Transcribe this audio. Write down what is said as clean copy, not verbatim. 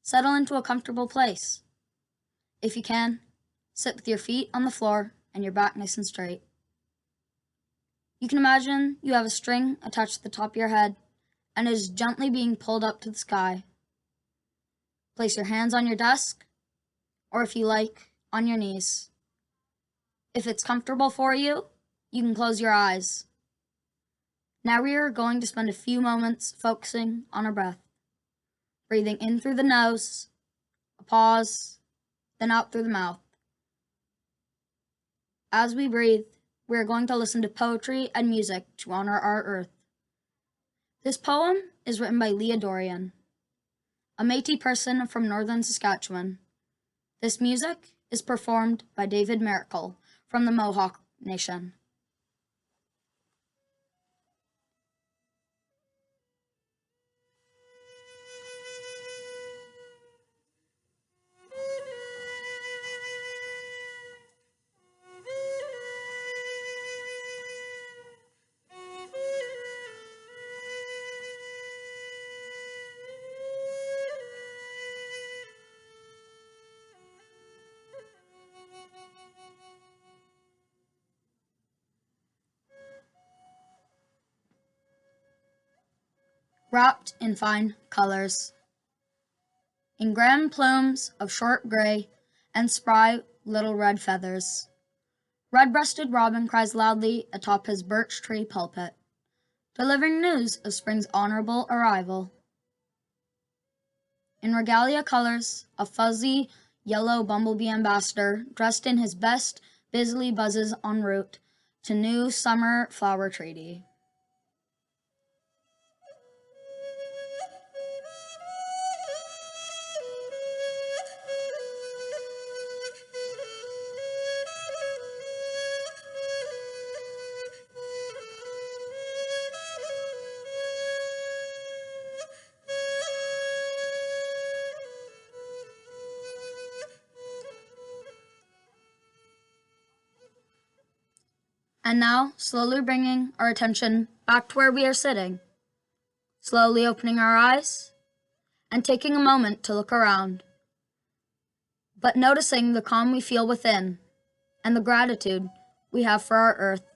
settle into a comfortable place. If you can, sit with your feet on the floor and your back nice and straight. You can imagine you have a string attached to the top of your head and it is gently being pulled up to the sky. Place your hands on your desk, or if you like, on your knees. If it's comfortable for you, you can close your eyes. Now we are going to spend a few moments focusing on our breath. Breathing in through the nose, a pause, then out through the mouth. As we breathe, we are going to listen to poetry and music to honor our earth. This poem is written by Leah Dorian, a Métis person from northern Saskatchewan. This music is performed by David Miracle from the Mohawk Nation. Wrapped in fine colors, in grand plumes of short gray and spry little red feathers, red-breasted robin cries loudly atop his birch tree pulpit, delivering news of spring's honorable arrival. In regalia colors, a fuzzy yellow bumblebee ambassador, dressed in his best, busily buzzes en route to new summer flower treaty. And now, slowly bringing our attention back to where we are sitting, slowly opening our eyes and taking a moment to look around, but noticing the calm we feel within and the gratitude we have for our earth.